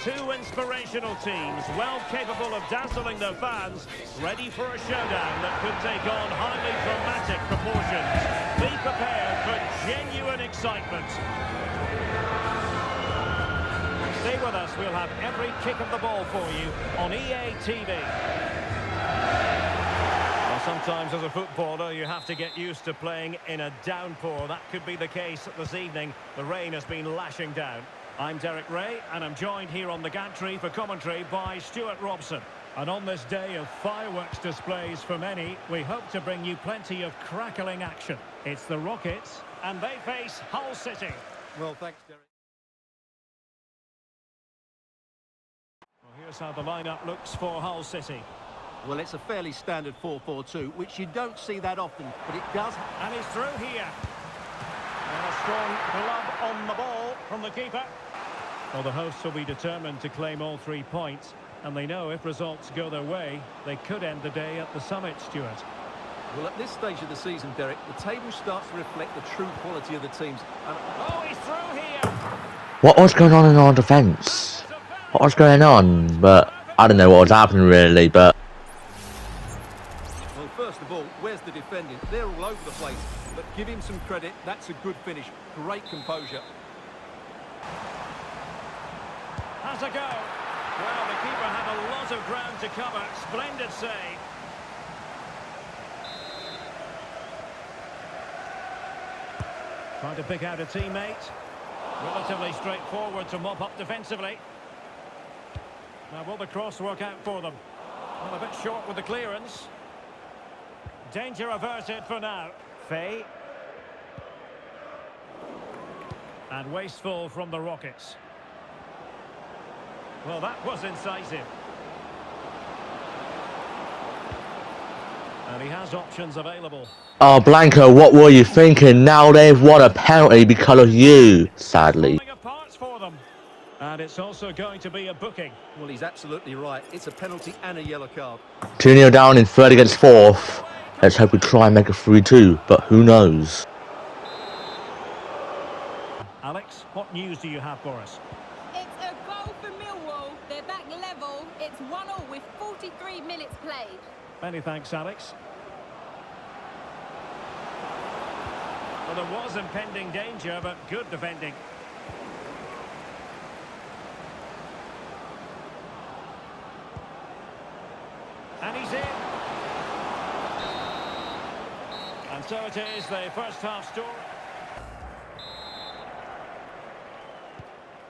Two inspirational teams, well capable of dazzling their fans, ready for a showdown that could take on highly dramatic proportions. Be prepared for genuine excitement. Stay with us, we'll have every kick of the ball for you on EA TV. Well, sometimes as a footballer you have to get used to playing in a downpour. That could be the case this evening. The rain has been lashing down. I'm Derek Ray and I'm joined here on the gantry for commentary by Stuart Robson. And on this day of fireworks displays for many, we hope to bring you plenty of crackling action. It's the Rockets and they face Hull City. Well, thanks, Derek. Here's how the lineup looks for Hull City. Well, it's a fairly standard 4-4-2, which you don't see that often, but it does. And he's through here. And a strong glove on the ball from the keeper. Well, the hosts will be determined to claim all 3 points, and they know if results go their way, they could end the day at the summit, Stuart. Well, at this stage of the season, Derek, the table starts to reflect the true quality of the teams. Oh, he's through here. What was going on in our defence? What was going on? But I don't know what was happening really, but... Well, first of all, where's the defending? They're all over the place, but give him some credit. That's a good finish. Great composure. Has a go. Well, the keeper had a lot of ground to cover. Splendid save. Trying to pick out a teammate. Relatively straightforward to mop up defensively. Now, will the cross work out for them? Well, a bit short with the clearance. Danger averted for now. Fay. And wasteful from the Rockets. Well, that was incisive. And he has options available. Oh, Blanco, what were you thinking? Now they've won a penalty because of you, sadly. For them. And it's also going to be a booking. Well, he's absolutely right. It's a penalty and a yellow card. 2-0 down in third against fourth. Let's hope we try and make a 3-2, but who knows? Alex, what news do you have for us? It's a goal for Millwall. They're back level. It's 1-1 with 43 minutes played. Many thanks, Alex. Well, there was impending danger, but good defending. And he's in. And so it is, the first half story.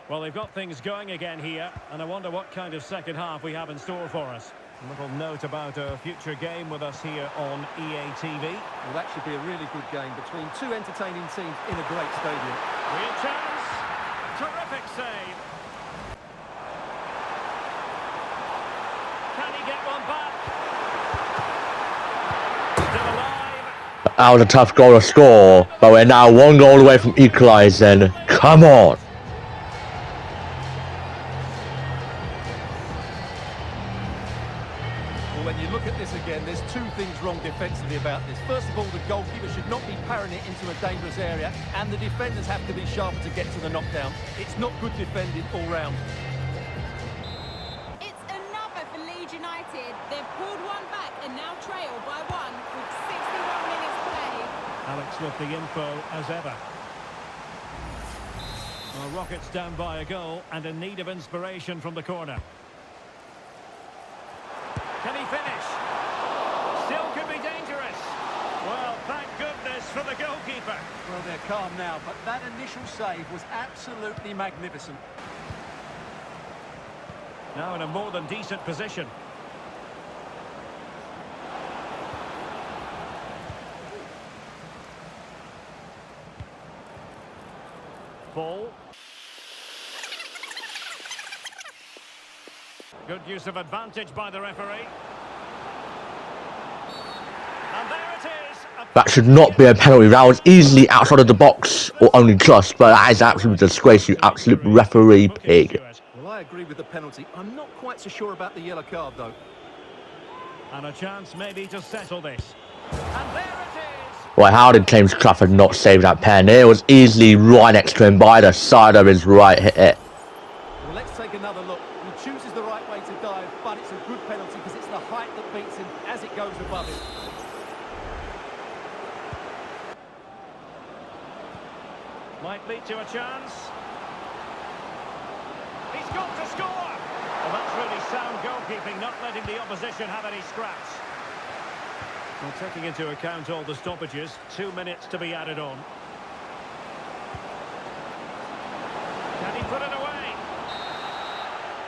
Well, they've got things going again here, and I wonder what kind of second half we have in store for us. A little note about a future game with us here on EA TV. Well, that should be a really good game between two entertaining teams in a great stadium. Real chance. Terrific save. Can he get one back? Still alive. That was a tough goal to score, but we're now 1 goal away from equalising. Come on! When you look at this again, there's 2 things wrong defensively about this. First of all, the goalkeeper should not be parrying it into a dangerous area, and the defenders have to be sharper to get to the knockdown. It's not good defending all round. It's another for Leeds United. They've pulled one back and now trail by 1 with 61 minutes played. Alex with the info as ever. Well, Rockets down by a goal and in need of inspiration from the corner. Can he finish? Still could be dangerous. Well, thank goodness for the goalkeeper. Well, they're calm now, but that initial save was absolutely magnificent. Now in a more than decent position. Ball. Good use of advantage by the referee. And there it is. That should not be a penalty. That was easily outside of the box, or only just, but that is absolute disgrace, you absolute referee pig. Well, I agree with the penalty. I'm not quite so sure about the yellow card, though. And a chance maybe to settle this. And there it is. Well, how did James Trafford not save that pen? It was easily right next to him by the side of his right hit. Well, let's take another look. He chooses the right way to dive, but it's a good penalty because it's the height that beats him as it goes above him. Might lead to a chance. He's got to score! Well, that's really sound goalkeeping, not letting the opposition have any scraps. Well, taking into account all the stoppages, 2 minutes to be added on. Can he put it away?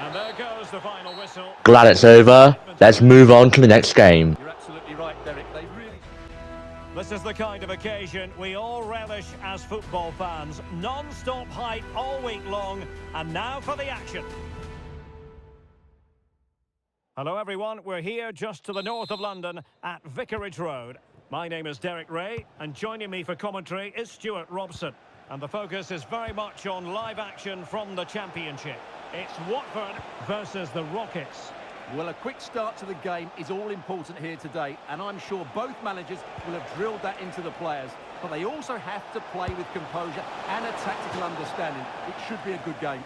And there goes the final whistle. Glad it's over. Let's move on to the next game. You're absolutely right, Derek. They really... This is the kind of occasion we all relish as football fans. Non-stop hype all week long, and now for the action. Hello everyone, we're here just to the north of London at Vicarage Road. My name is Derek Ray, and joining me for commentary is Stuart Robson. And the focus is very much on live action from the Championship. It's Watford versus the Rockets. Well, a quick start to the game is all important here today, and I'm sure both managers will have drilled that into the players, but they also have to play with composure and a tactical understanding. It should be a good game.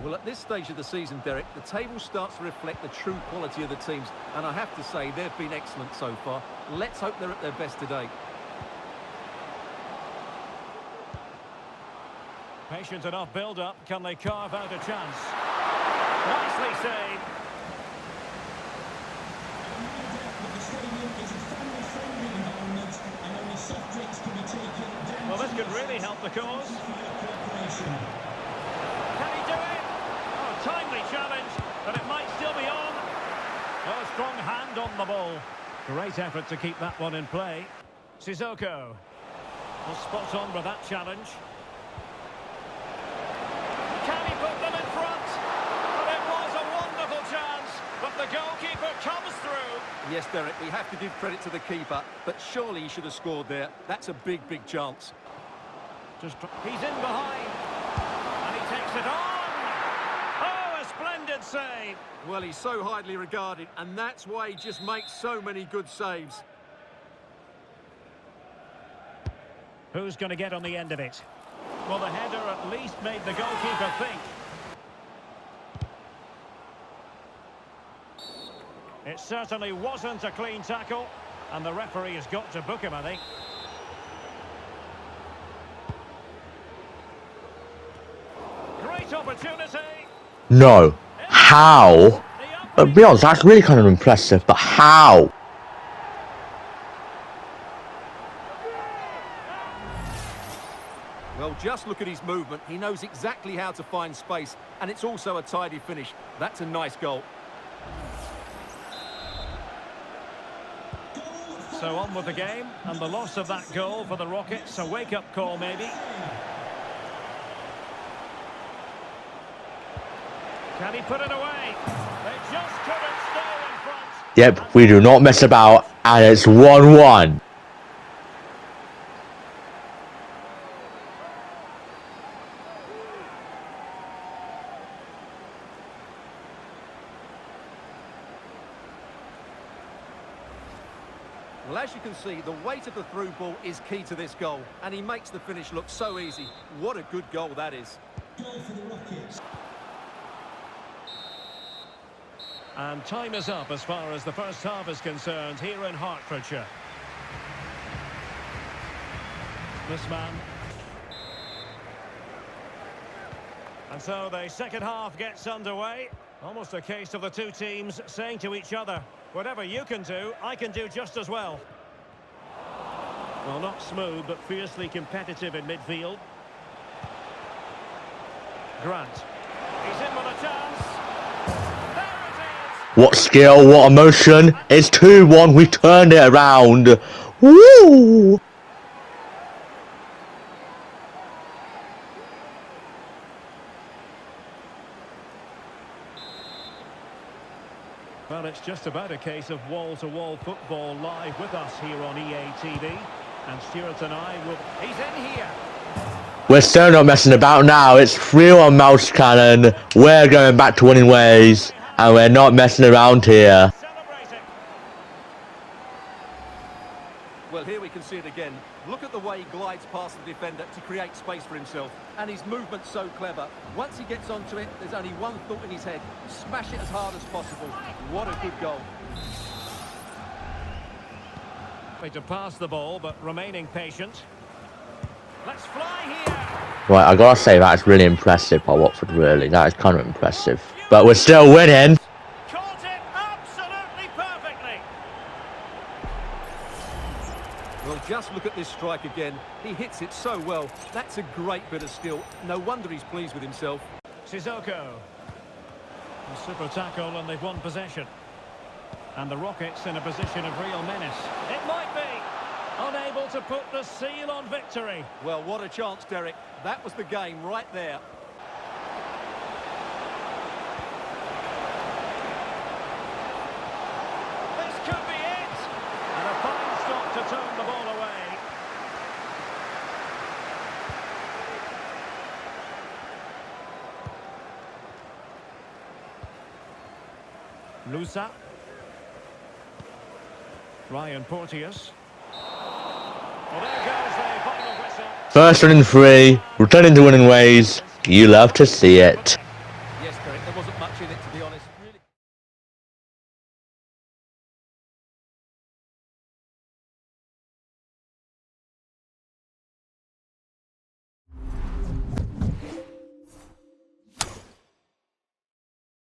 Well, at this stage of the season, Derek, the table starts to reflect the true quality of the teams, and I have to say they've been excellent so far. Let's hope they're at their best today. Patient enough build-up. Can they carve out a chance? Nicely saved. Well, this could really help the cause. Can he do it? Oh, timely challenge, but it might still be on. Oh, a strong hand on the ball. Great effort to keep that one in play. Sissoko. Well, spot on with that challenge. Can he put them in front? Well, it was a wonderful chance, but the goalkeeper comes through. Yes, Derek, we have to give credit to the keeper, but surely he should have scored there. That's a big, big chance. He's in behind, and he takes it on. Oh, a splendid save. Well, he's so highly regarded, and that's why he just makes so many good saves. Who's going to get on the end of it? Well, the header at least made the goalkeeper think. It certainly wasn't a clean tackle, and the referee has got to book him, I think. Great opportunity. No. How? But to be honest, that's really kind of impressive, but how? Well, just look at his movement. He knows exactly how to find space, and it's also a tidy finish. That's a nice goal. So on with the game, and the loss of that goal for the Rockets, a wake-up call maybe. Can he put it away? They just couldn't stay in front. Yep, we do not mess about, and it's 1-1. Well, as you can see, the weight of the through ball is key to this goal, and he makes the finish look so easy. What a good goal that is. Goal for the Rockets. And time is up as far as the first half is concerned here in Hertfordshire. This man. And so the second half gets underway. Almost a case of the two teams saying to each other, whatever you can do, I can do just as well. Well, not smooth, but fiercely competitive in midfield. Grant. He's in with a chance. There it is! What skill, what emotion. It's 2-1, we turned it around. Woo! Well, it's just about a case of wall-to-wall football live with us here on EA TV. And Stuart and I will... He's in here! We're still not messing about now. It's 3-1 Mouse Cannon. We're going back to winning ways. And we're not messing around here. Celebrating. Well, here we can see it again. Look at the way he glides past the defender to create space for himself. And his movement's so clever. Once he gets onto it, there's only one thought in his head. Smash it as hard as possible. What a good goal. To pass the ball, but remaining patient. Let's fly here. Right, I gotta say that's really impressive by Watford, really. That is kind of impressive. But we're still winning. Caught it absolutely perfectly. Well, just look at this strike again. He hits it so well. That's a great bit of skill. No wonder he's pleased with himself. Sissoko. A super tackle and they've won possession. And the Rockets in a position of real menace. It might be. Unable to put the seal on victory. Well, what a chance, Derek. That was the game right there. This could be it. And a fine stop to turn the ball away. Lusa. Ryan Porteous. Well, there goes the final whistle. First one in 3, returning to winning ways. You love to see it.